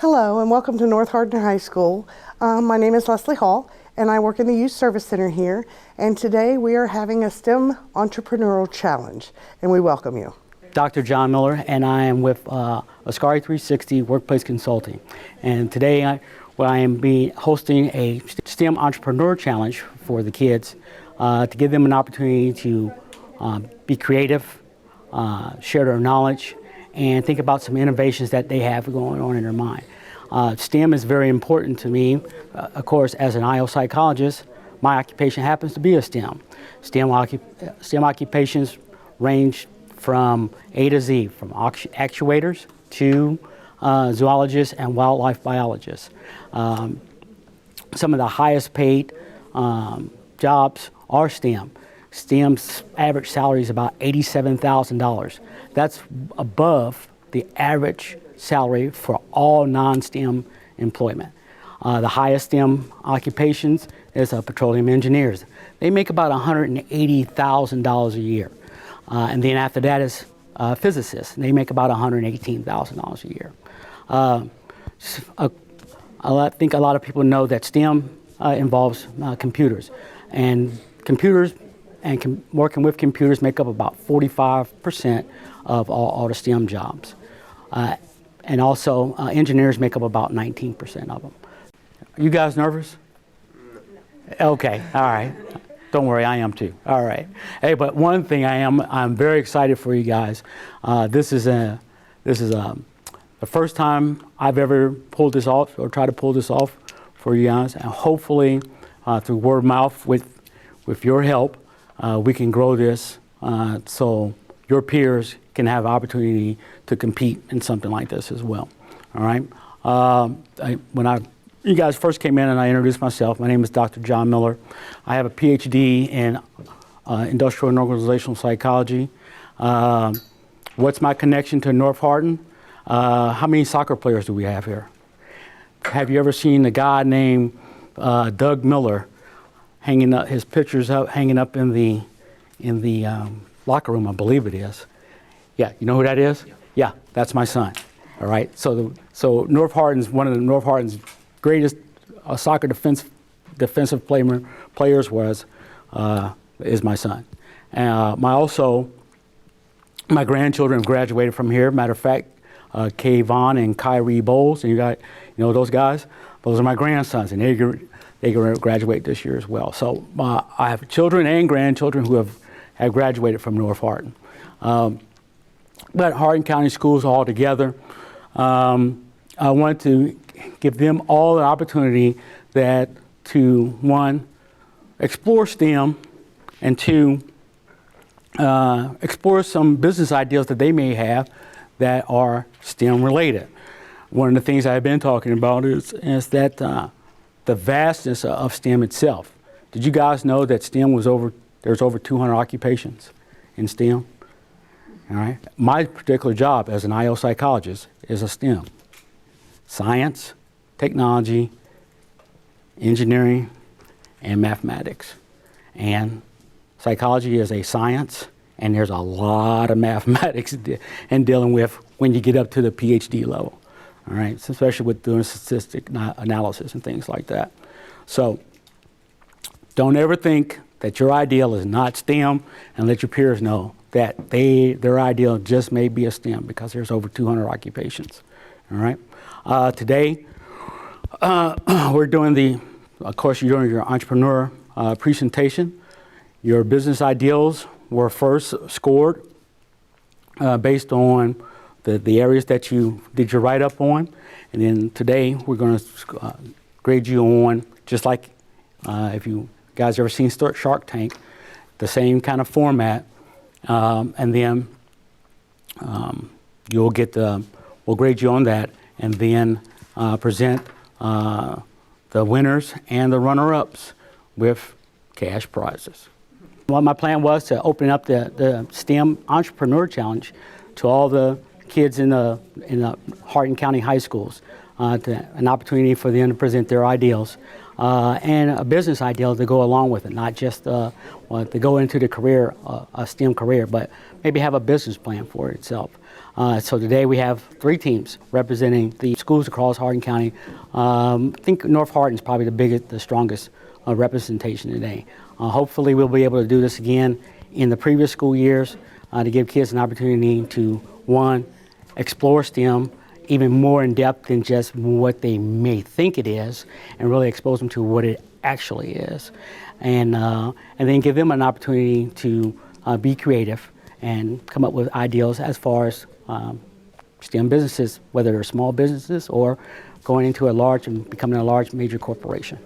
Hello and welcome to North Hardin High School. My name is Leslie Hall and I work in the Youth Service Center here, and today we are having a STEM Entrepreneurial Challenge and we welcome you. Dr. John Miller, and I am with Askari360 Workplace Consulting, and today I am hosting a STEM Entrepreneur Challenge for the kids to give them an opportunity to be creative, share their knowledge, and think about some innovations that they have going on in their mind. STEM is very important to me. Of course, as an IO psychologist, my occupation happens to be a STEM. STEM occupations range from A to Z, from actuators to zoologists and wildlife biologists. Some of the highest paid jobs are STEM. STEM's average salary is about $87,000. That's above the average salary for all non-STEM employment. The highest STEM occupations is petroleum engineers. They make about $180,000 a year. And then after that is physicists. They make about $118,000 a year. I think a lot of people know that STEM involves computers. And computers and working with computers make up about 45% of all the STEM jobs. And also engineers make up about 19% of them. Are you guys nervous? Okay, all right. Don't worry, I am too. All right. Hey, but one thing I'm very excited for you guys. This is the first time I've ever pulled this off or tried to pull this off for you guys, and hopefully through word of mouth with your help, we can grow this so your peers can have opportunity to compete in something like this as well. All right. You guys first came in and I introduced myself. My name is Dr. John Miller. I have a PhD in industrial and organizational psychology. What's my connection to North Hardin? How many soccer players do we have here? Have you ever seen a guy named Doug Miller hanging up his pictures hanging up in the locker room? I believe it is. Yeah, you know who that is? Yeah, that's my son. All right. So North Hardin's one of the North Hardin's greatest soccer defensive players is my son. My grandchildren have graduated from here. Matter of fact, Kay Vaughn and Kyrie Bowles, and you know those guys. Those are my grandsons, and they graduate this year as well. So I have children and grandchildren who have graduated from North Hardin. But Hardin County Schools all together, I want to give them all the opportunity to, one, explore STEM, and two, explore some business ideas that they may have that are STEM related. One of the things I've been talking about is that the vastness of STEM itself. Did you guys know that there's over 200 occupations in STEM? All right. My particular job as an IO psychologist is a STEM. Science, technology, engineering, and mathematics. And psychology is a science, and there's a lot of mathematics in dealing with when you get up to the PhD level. All right, especially with doing statistic analysis and things like that. So don't ever think that your ideal is not STEM, and let your peers know that their ideal just may be a STEM, because there's over 200 occupations. All right. Today, we're doing of course, you're doing your entrepreneur presentation. Your business ideals were first scored based on the areas that you did your write-up on. And then today, we're going to grade you on, just like if you guys ever seen Shark Tank, the same kind of format. And then we'll grade you on that, and then present the winners and the runner-ups with cash prizes. Well, my plan was to open up the STEM Entrepreneur Challenge to all the kids in the Hardin County High Schools, an opportunity for them to present their ideals and a business ideal to go along with it, not just to go into the career, a STEM career, but maybe have a business plan for it itself. So today we have 3 teams representing the schools across Hardin County. I think North Hardin is probably the strongest representation today. Hopefully we'll be able to do this again in the previous school years to give kids an opportunity to, one, explore STEM even more in depth than just what they may think it is, and really expose them to what it actually is. And then give them an opportunity to be creative and come up with ideas as far as STEM businesses, whether they're small businesses or going into a large and becoming a large major corporation.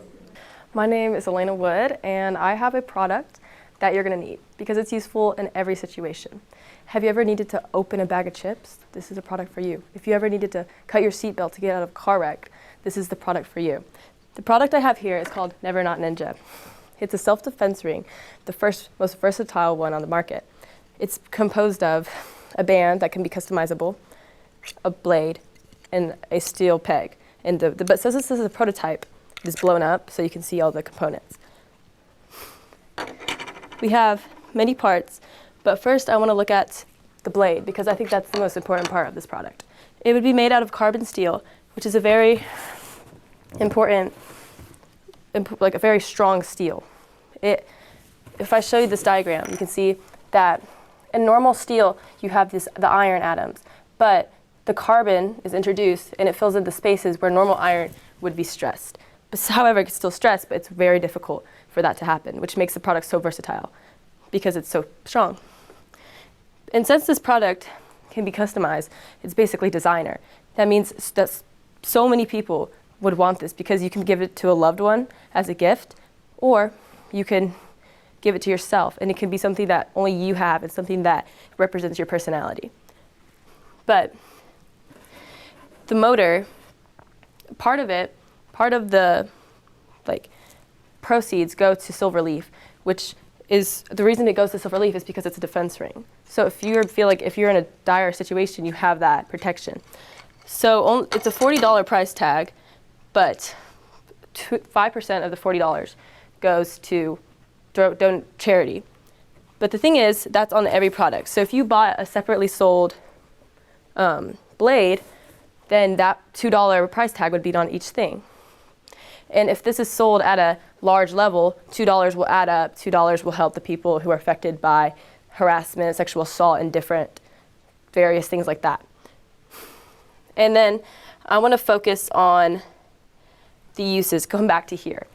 My name is Elena Wood, and I have a product that you're going to need because it's useful in every situation. Have you ever needed to open a bag of chips? This is a product for you. If you ever needed to cut your seatbelt to get out of a car wreck, this is the product for you. The product I have here is called Never Not Ninja. It's a self-defense ring, the most versatile one on the market. It's composed of a band that can be customizable, a blade, and a steel peg. And but since this is a prototype, it is blown up so you can see all the components. We have many parts, but first I want to look at the blade because I think that's the most important part of this product. It would be made out of carbon steel, which is a very important, like a very strong steel. If I show you this diagram, you can see that in normal steel, you have the iron atoms, but the carbon is introduced and it fills in the spaces where normal iron would be stressed. However, it's still stressed, but it's very difficult for that to happen, which makes the product so versatile because it's so strong. And since this product can be customized, it's basically designer. That means that so many people would want this because you can give it to a loved one as a gift, or you can give it to yourself, and it can be something that only you have and something that represents your personality. But the motor, part of the proceeds go to Silverleaf, which is the reason it goes to Silverleaf is because it's a defense ring. So if you feel like if you're in a dire situation, you have that protection. So it's a $40 price tag, but 5% of the $40 goes to charity. But the thing is, that's on every product. So if you buy a separately sold blade, then that $2 price tag would be on each thing. And if this is sold at a large level, $2 will add up. $2 will help the people who are affected by harassment, sexual assault, and different various things like that. And then I want to focus on the uses, going back to here.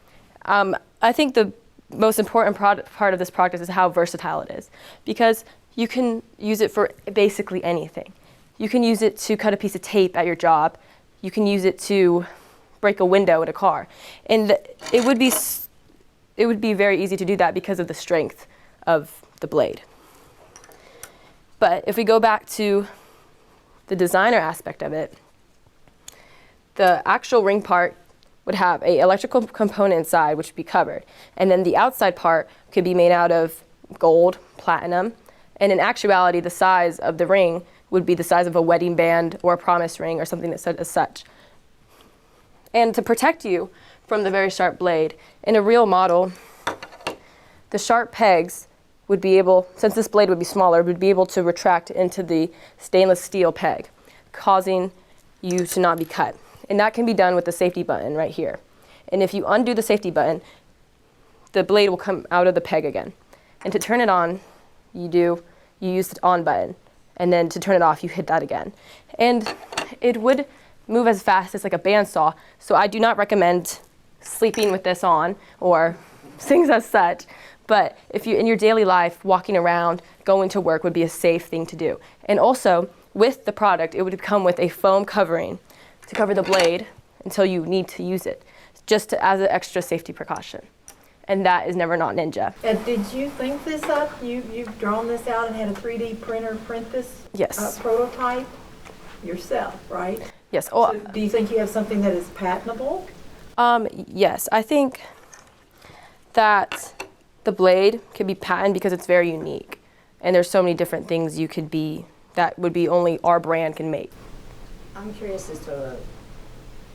I think the most important part of this product is how versatile it is, because you can use it for basically anything. You can use it to cut a piece of tape at your job. You can use it to break a window in a car. And it would be very easy to do that because of the strength of the blade. But if we go back to the designer aspect of it, the actual ring part would have an electrical component inside, which would be covered. And then the outside part could be made out of gold, platinum. And in actuality, the size of the ring would be the size of a wedding band or a promise ring or something that said as such. And to protect you from the very sharp blade, in a real model, the sharp pegs would be able, since this blade would be smaller, would be able to retract into the stainless steel peg, causing you to not be cut. And that can be done with the safety button right here. And if you undo the safety button, the blade will come out of the peg again. And to turn it on, you use the on button. And then to turn it off, you hit that again. And it would move as fast as like a bandsaw. So I do not recommend sleeping with this on or things as such. But if you, in your daily life, walking around, going to work would be a safe thing to do. And also, with the product, it would come with a foam covering to cover the blade until you need to use it, just as an extra safety precaution. And that is Never Not Ninja. Did you think this up? You've drawn this out and had a 3D printer print this Yes. Prototype yourself, right? Yes. So do you think you have something that is patentable? Yes, I think that the blade can be patented because it's very unique. And there's so many different things you could be, that would be only our brand can make. I'm curious as to,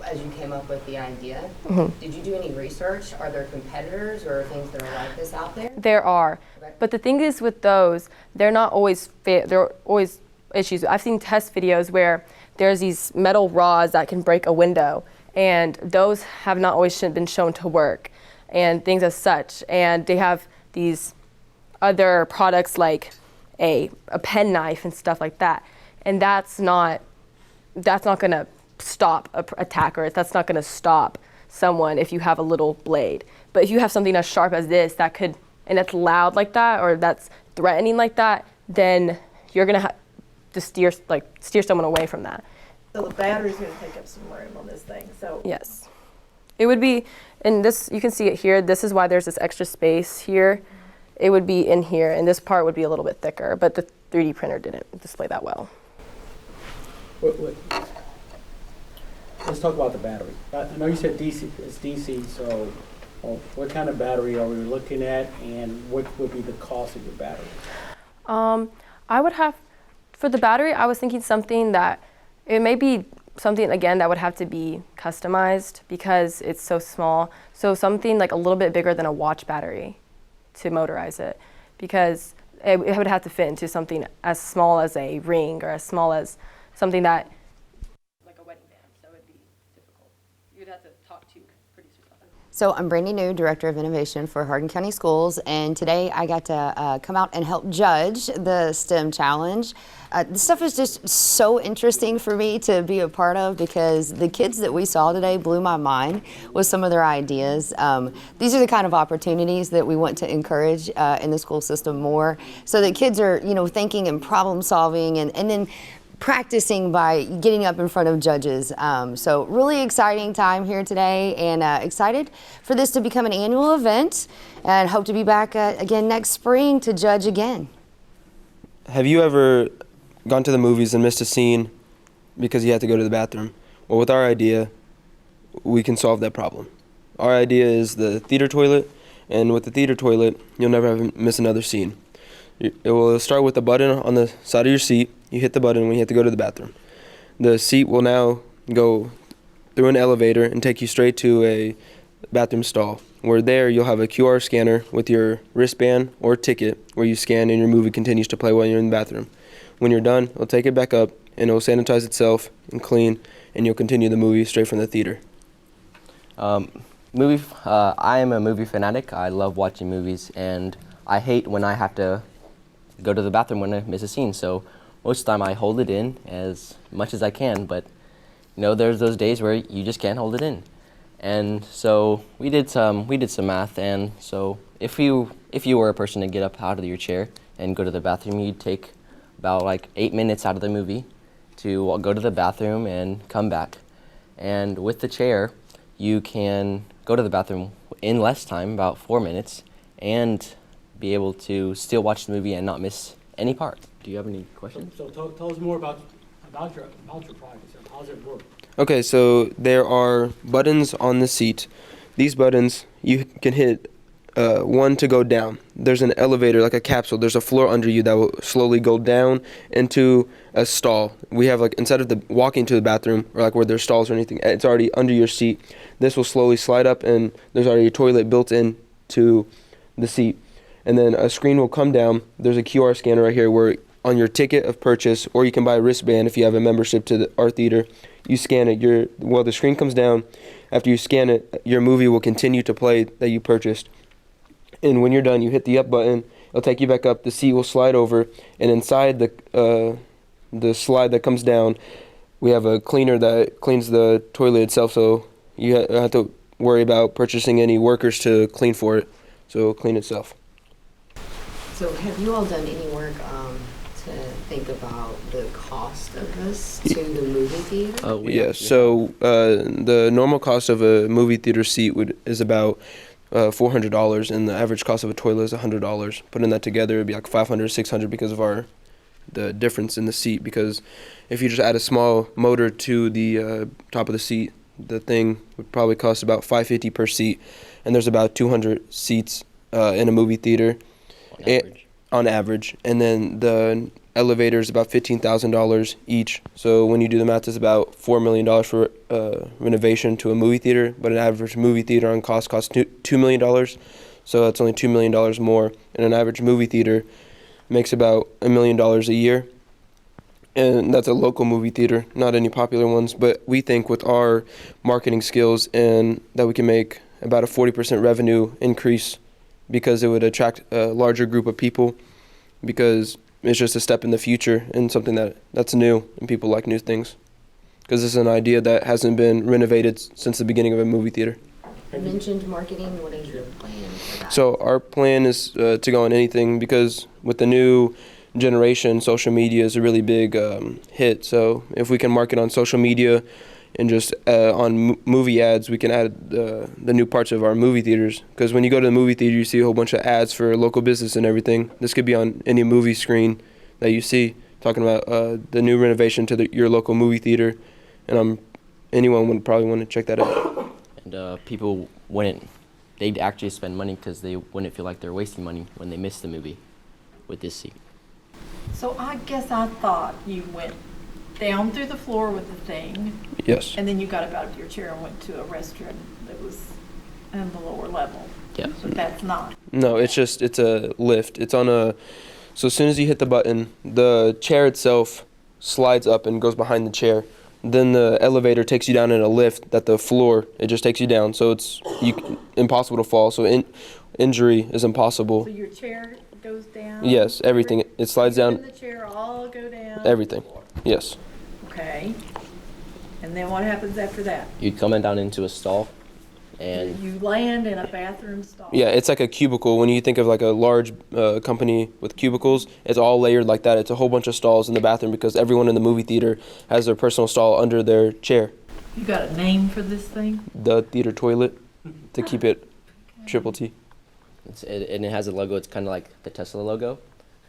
as you came up with the idea, did you do any research? Are there competitors or things that are like this out there? There are, but the thing is with those, they're not always they're always issues. I've seen test videos where there's these metal rods that can break a window, and those have not always been shown to work, and things as such. And they have these other products like a pen knife and stuff like that, and that's not going to stop an attacker. That's not going to stop someone if you have a little blade. But if you have something as sharp as this that could, and it's loud like that, or that's threatening like that, then you're going to have to steer someone away from that. So the battery's gonna take up some room on this thing, so. Yes. It would be, and this, you can see it here, this is why there's this extra space here. It would be in here, and this part would be a little bit thicker, but the 3D printer didn't display that well. Let's talk about the battery. I know you said DC, it's DC, so what kind of battery are we looking at, and what would be the cost of your battery? I would have, for the battery, I was thinking something that, it may be something, again, that would have to be customized because it's so small. So something like a little bit bigger than a watch battery to motorize it, because it would have to fit into something as small as a ring or as small as something that, like a wedding band, so it would be difficult. You'd have to talk to producers about that. So I'm Brandy New, Director of Innovation for Hardin County Schools, and today I got to come out and help judge the STEM Challenge. This stuff is just so interesting for me to be a part of because the kids that we saw today blew my mind with some of their ideas. These are the kind of opportunities that we want to encourage in the school system more, so that kids are, thinking and problem solving and then practicing by getting up in front of judges. So really exciting time here today, and excited for this to become an annual event, and hope to be back again next spring to judge again. Have you ever gone to the movies and missed a scene because you had to go to the bathroom? Well, with our idea, we can solve that problem. Our idea is the theater toilet, and with the theater toilet, you'll never miss another scene. It will start with a button on the side of your seat. You hit the button when you have to go to the bathroom. The seat will now go through an elevator and take you straight to a bathroom stall, where there you'll have a QR scanner with your wristband or ticket where you scan and your movie continues to play while you're in the bathroom. When you're done, it'll take it back up and it'll sanitize itself and clean, and you'll continue the movie straight from the theater. I am a movie fanatic. I love watching movies, and I hate when I have to go to the bathroom when I miss a scene. So most of the time I hold it in as much as I can, but there's those days where you just can't hold it in. And so we did some math, and so if you were a person to get up out of your chair and go to the bathroom, you'd take about like 8 minutes out of the movie to go to the bathroom and come back. And with the chair, you can go to the bathroom in less time, about 4 minutes, and be able to still watch the movie and not miss any part. Do you have any questions? So tell us more about your project. How does it work? Okay, so there are buttons on the seat. These buttons, you can hit one to go down. There's an elevator, like a capsule. There's a floor under you that will slowly go down into a stall. We have, like, instead of walking to the bathroom or like where there's stalls or anything, it's already under your seat. This will slowly slide up, and there's already a toilet built in to the seat. And then a screen will come down. There's a QR scanner right here where on your ticket of purchase, or you can buy a wristband if you have a membership to our theater. You scan it. The screen comes down. After you scan it, your movie will continue to play that you purchased. And when you're done, you hit the up button. It'll take you back up. The seat will slide over, and inside the slide that comes down, we have a cleaner that cleans the toilet itself. So you don't have to worry about purchasing any workers to clean for it. So it'll clean itself. So have you all done any work to think about the cost of this to the movie theater? Yes. So the normal cost of a movie theater seat is about $400, and the average cost of a toilet is $100. Putting that together, it'd be like $500, $600 because of the difference in the seat. Because if you just add a small motor to the top of the seat, the thing would probably cost about $550 per seat, and there's about 200 seats in a movie theater. On average. And then the elevator is about $15,000 each. So when you do the math, it's about $4 million for renovation to a movie theater. But an average movie theater on costs $2 million. So that's only $2 million more. And an average movie theater makes about $1 million a year. and that's a local movie theater, not any popular ones. But we think with our marketing skills and that we can make about a 40% revenue increase because it would attract a larger group of people, because it's just a step in the future and something that's new and people like new things. Because this is an idea that hasn't been renovated since the beginning of a movie theater. You mentioned marketing. What is your plan for that? So our plan is to go on anything, because with the new generation, social media is a really big hit. So if we can market on social media and just on movie ads, we can add the new parts of our movie theaters. Because when you go to the movie theater, you see a whole bunch of ads for local business and everything. This could be on any movie screen that you see, talking about the new renovation to your local movie theater. And anyone would probably want to check that out. And people they'd actually spend money because they wouldn't feel like they're wasting money when they miss the movie with this seat. So I guess I thought you went down through the floor with the thing, Yes. and then you got up out of your chair and went to a restroom that was in the lower level. Yeah. But that's not. No, it's a lift. It's on so as soon as you hit the button, the chair itself slides up and goes behind the chair. Then the elevator takes you down in a lift that the floor, it just takes you down. So it's impossible to fall. So injury is impossible. So your chair goes down? Yes, everything. It slides You down. and the chair all go down? Everything. Yes. Okay. And then what happens after that? You'd come down into a stall, and You land in a bathroom stall? Yeah, it's like a cubicle. When you think of like a large company with cubicles, it's all layered like that. It's a whole bunch of stalls in the bathroom because everyone in the movie theater has their personal stall under their chair. You got a name for this thing? The theater toilet, to keep it triple T. and it has a logo. It's kind of like the Tesla logo,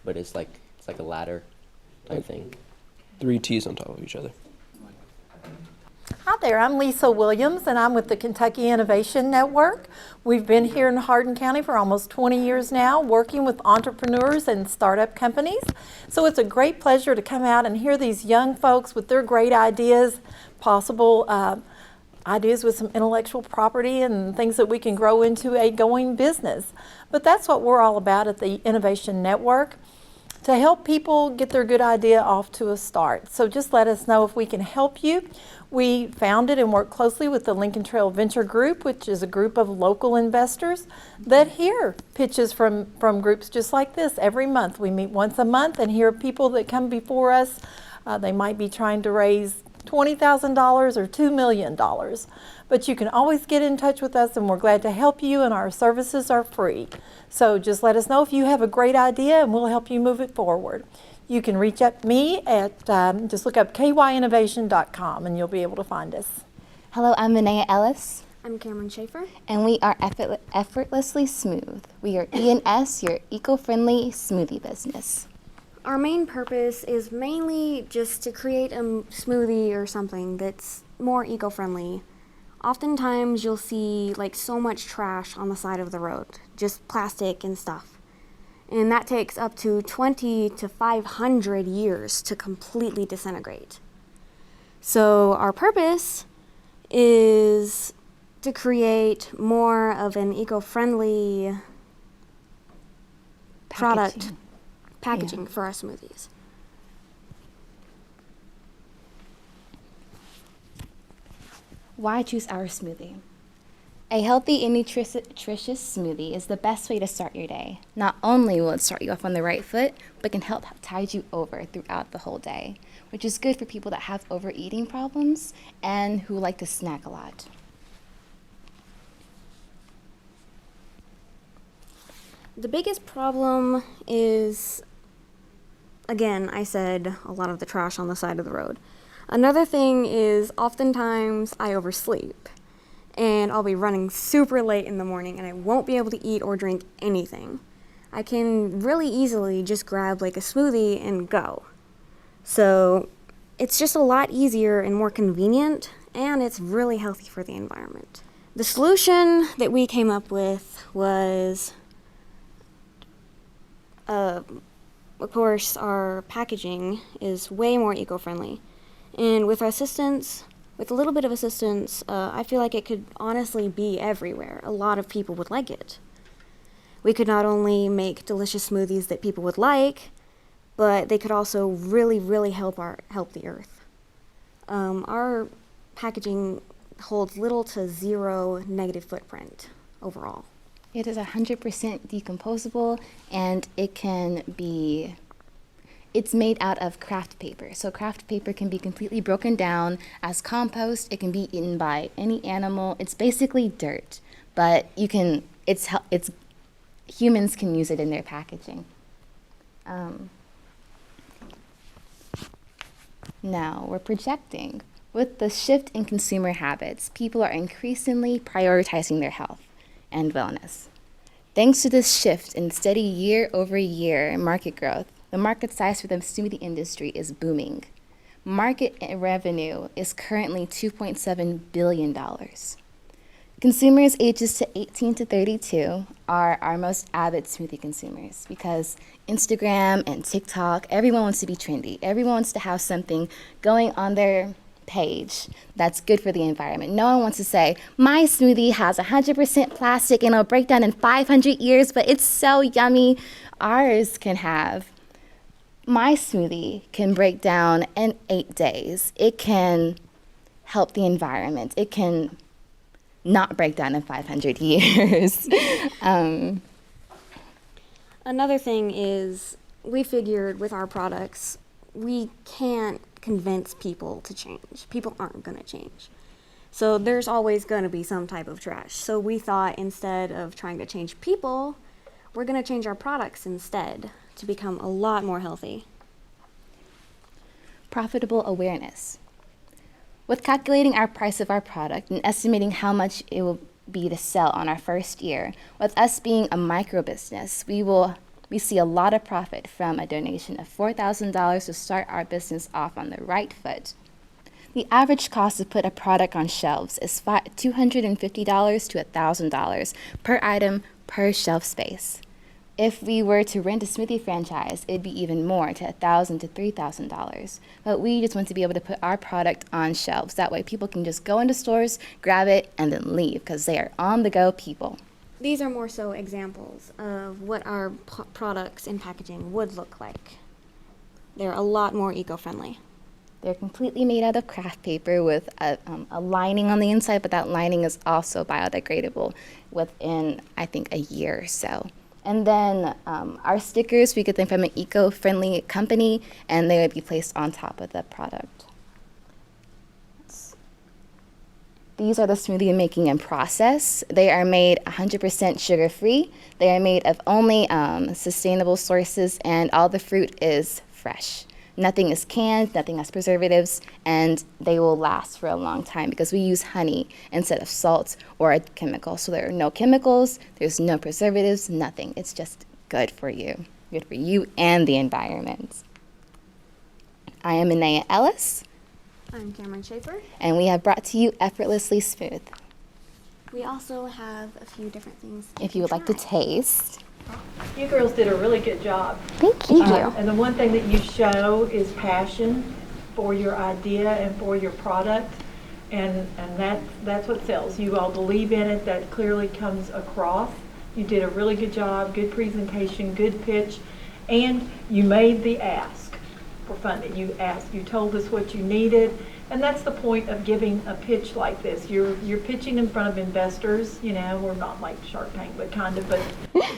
but it's like a ladder type thing. 3 T's on top of each other. Hi there, I'm Lisa Williams, and I'm with the Kentucky Innovation Network. We've been here in Hardin County for almost 20 years now, working with entrepreneurs and startup companies. So it's a great pleasure to come out and hear these young folks with their great ideas, possible ideas with some intellectual property and things that we can grow into a going business. But that's what we're all about at the Innovation Network, to help people get their good idea off to a start. So just let us know if we can help you. We founded and work closely with the Lincoln Trail Venture Group, which is a group of local investors that hear pitches from groups just like this every month. We meet once a month and hear people that come before us. They might be trying to raise $20,000 or $2 million. But you can always get in touch with us, and we're glad to help you, and our services are free. So just let us know if you have a great idea, and we'll help you move it forward. You can reach out me at, just look up kyinnovation.com, and you'll be able to find us. Hello, I'm Minea Ellis. I'm Cameron Schaefer. And we are Effortlessly Smooth. We are E&S, your eco-friendly smoothie business. Our main purpose is mainly just to create a smoothie or something that's more eco-friendly. Oftentimes you'll see like so much trash on the side of the road, just plastic and stuff. And that takes up to 20 to 500 years to completely disintegrate. So our purpose is to create more of an eco-friendly packaging for our smoothies. Why choose our smoothie? A healthy and nutritious smoothie is the best way to start your day. Not only will it start you off on the right foot, but can help tide you over throughout the whole day, which is good for people that have overeating problems and who like to snack a lot. The biggest problem is, again, I said a lot of the trash on the side of the road. Another thing is oftentimes I oversleep and I'll be running super late in the morning and I won't be able to eat or drink anything. I can really easily just grab like a smoothie and go. So it's just a lot easier and more convenient, and it's really healthy for the environment. The solution that we came up with was, of course, our packaging is way more eco-friendly. And with our assistance, with a little bit of assistance, I feel like it could honestly be everywhere. A lot of people would like it. We could not only make delicious smoothies that people would like, but they could also really, really help the earth. Our packaging holds little to zero negative footprint overall. It is 100% decomposable, and it's made out of craft paper. So craft paper can be completely broken down as compost. It can be eaten by any animal. It's basically dirt, but humans can use it in their packaging. Now we're projecting. With the shift in consumer habits, people are increasingly prioritizing their health and wellness. Thanks to this shift in steady year-over-year market growth, the market size for the smoothie industry is booming. Market revenue is currently $2.7 billion. Consumers ages to 18 to 32 are our most avid smoothie consumers because Instagram and TikTok, everyone wants to be trendy. Everyone wants to have something going on their page that's good for the environment. No one wants to say, my smoothie has 100% plastic and it'll break down in 500 years, but it's so yummy. Ours can have, my smoothie can break down in 8 days. It can help the environment. It can not break down in 500 years. Another thing is we figured with our products, we can't convince people to change. People aren't going to change. So there's always going to be some type of trash. So we thought instead of trying to change people, we're going to change our products instead to become a lot more healthy. Profitable awareness. With calculating our price of our product and estimating how much it will be to sell on our first year, with us being a micro business, we see a lot of profit from a donation of $4,000 to start our business off on the right foot. The average cost to put a product on shelves is $250 to $1,000 per item per shelf space. If we were to rent a smoothie franchise, it'd be even more, to $1,000 to $3,000. But we just want to be able to put our product on shelves. That way people can just go into stores, grab it, and then leave, because they are on-the-go people. These are more so examples of what our products and packaging would look like. They're a lot more eco-friendly. They're completely made out of craft paper with a lining on the inside, but that lining is also biodegradable within, I think, a year or so. And then our stickers, we get them from an eco-friendly company, and they would be placed on top of the product. These are the smoothie making and process. They are made 100% sugar-free. They are made of only sustainable sources, and all the fruit is fresh. Nothing is canned, nothing has preservatives, and they will last for a long time because we use honey instead of salt or a chemical. So there are no chemicals, there's no preservatives, nothing. It's just good for you and the environment. I am Anaya Ellis. I'm Cameron Schaefer. And we have brought to you Effortlessly Smooth. We also have a few different things. If you would like to taste. You girls did a really good job. Thank you. And the one thing that you show is passion for your idea and for your product, and that's what sells. You all believe in it. That clearly comes across. You did a really good job, good presentation, good pitch, and you made the ask for funding. You asked, you told us what you needed, and that's the point of giving a pitch like this. You're pitching in front of investors, you know, we're not like Shark Tank, but kind of, but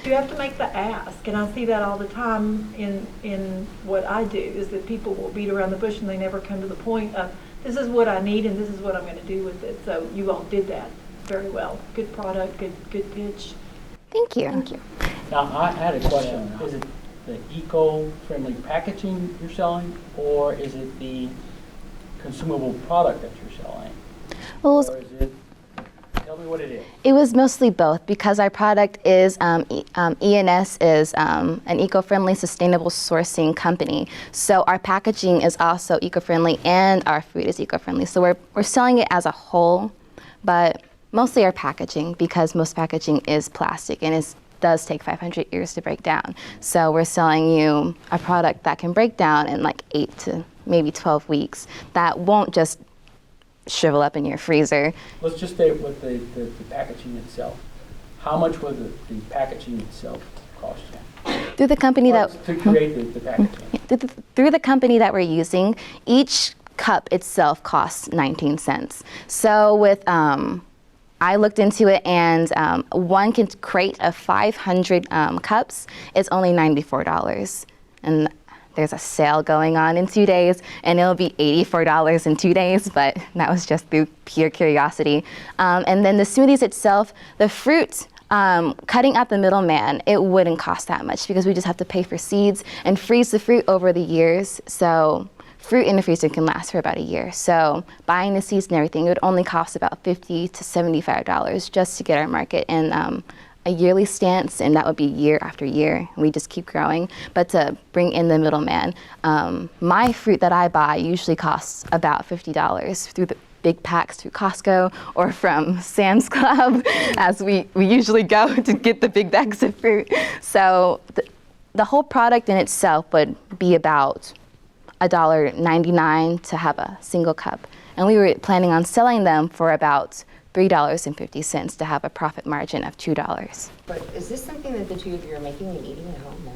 you have to make the ask, and I see that all the time in what I do, is that people will beat around the bush and they never come to the point of, this is what I need and this is what I'm going to do with it. So you all did that very well. Good product, good pitch. Thank you. Thank you. Now, I had a question. Is it the eco-friendly packaging you're selling, or is it the consumable product that you're selling? Well, or is it, tell me what it is. It was mostly both, because our product is, ENS is an eco-friendly sustainable sourcing company. So our packaging is also eco-friendly and our food is eco-friendly. So we're selling it as a whole, but mostly our packaging, because most packaging is plastic and does take 500 years to break down. So we're selling you a product that can break down in like 8 to maybe 12 weeks that won't just shrivel up in your freezer. Let's just stay with the packaging itself. How much would the packaging itself cost you? Through the company to create the packaging. through the company that we're using, each cup itself costs 19 cents. So with I looked into it, and one crate of 500 cups is only $94. And there's a sale going on in 2 days, and it'll be $84 in 2 days, but that was just through pure curiosity. And then the smoothies itself, the fruit, cutting out the middleman, it wouldn't cost that much because we just have to pay for seeds and freeze the fruit over the years. So fruit in the freezer can last for about a year. So buying the seeds and everything, it would only cost about $50 to $75 just to get our market in a yearly stance, and that would be year after year. We just keep growing. But to bring in the middleman, my fruit that I buy usually costs about $50 through the big packs through Costco or from Sam's Club, as we usually go to get the big bags of fruit. So the whole product in itself would be about $1.99 to have a single cup. And we were planning on selling them for about $3.50 to have a profit margin of $2. But is this something that the two of you are making and eating at home now?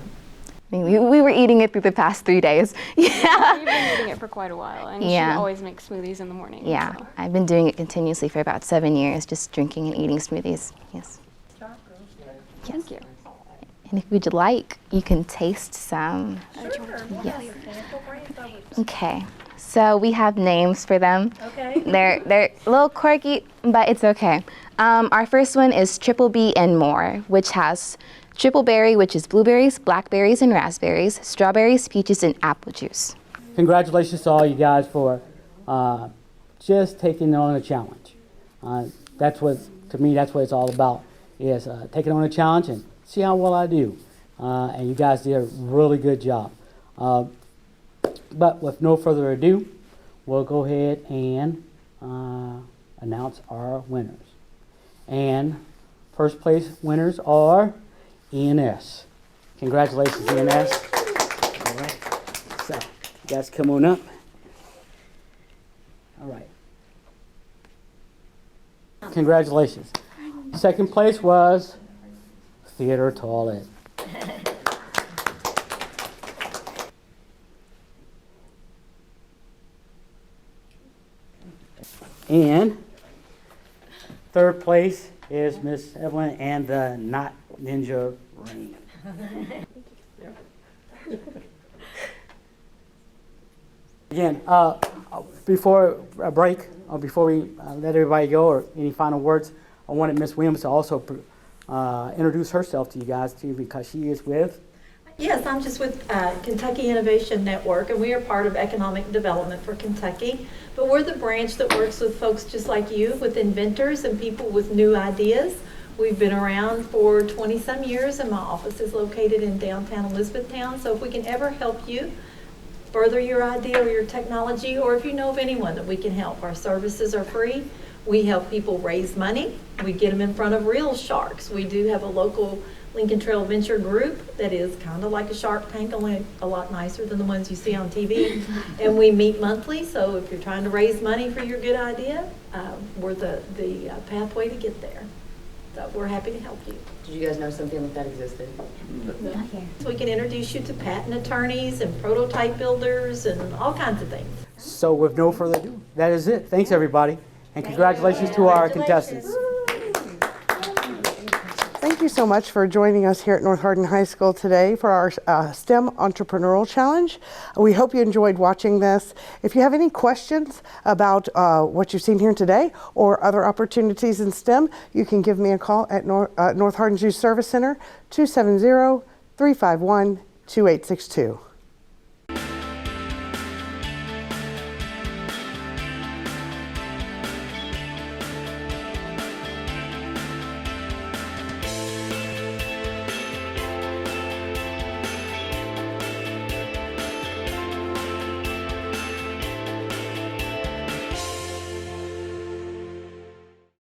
I mean, we were eating it through the past 3 days. Yeah. You've been eating it for quite a while, and you Yeah. should always make smoothies in the morning. Yeah, So. I've been doing it continuously for about 7 years, just drinking and eating smoothies. Yes. Thank you. And if you'd like, you can taste some. Yes. Okay. So we have names for them. Okay. They're a little quirky, but it's okay. Our first one is Triple B and More, which has triple berry, which is blueberries, blackberries, and raspberries, strawberries, peaches, and apple juice. Congratulations to all you guys for just taking on a challenge. That's what, to me, that's what it's all about, is taking on a challenge and see how well I do. And you guys did a really good job. But with no further ado, we'll go ahead and announce our winners. And first place winners are ENS. Congratulations, ENS. All right. So, you guys come on up. All right. Congratulations. Second place was Theater Toilet. And third place is Miss Evelyn and the Not Ninja Ring. Again, before a break, or before we let everybody go, or any final words, I wanted Miss Williams to also introduce herself to you guys too, because she is with. Yes, I'm just with Kentucky Innovation Network, and we are part of economic development for Kentucky. But we're the branch that works with folks just like you, with inventors and people with new ideas. We've been around for 20-some years, and my office is located in downtown Elizabethtown. So if we can ever help you further your idea or your technology, or if you know of anyone that we can help, our services are free. We help people raise money. We get them in front of real sharks. We do have a local Lincoln Trail Venture group that is kind of like a Shark Tank, only a lot nicer than the ones you see on TV. And we meet monthly, so if you're trying to raise money for your good idea, we're the pathway to get there. So we're happy to help you. Did you guys know something like that existed? So we can introduce you to patent attorneys and prototype builders and all kinds of things. So with no further ado, that is it. Thanks everybody, and congratulations to our contestants. Thank you so much for joining us here at North Hardin High School today for our STEM Entrepreneurial Challenge. We hope you enjoyed watching this. If you have any questions about what you've seen here today or other opportunities in STEM, you can give me a call at North Hardin Youth Service Center, 270-351-2862.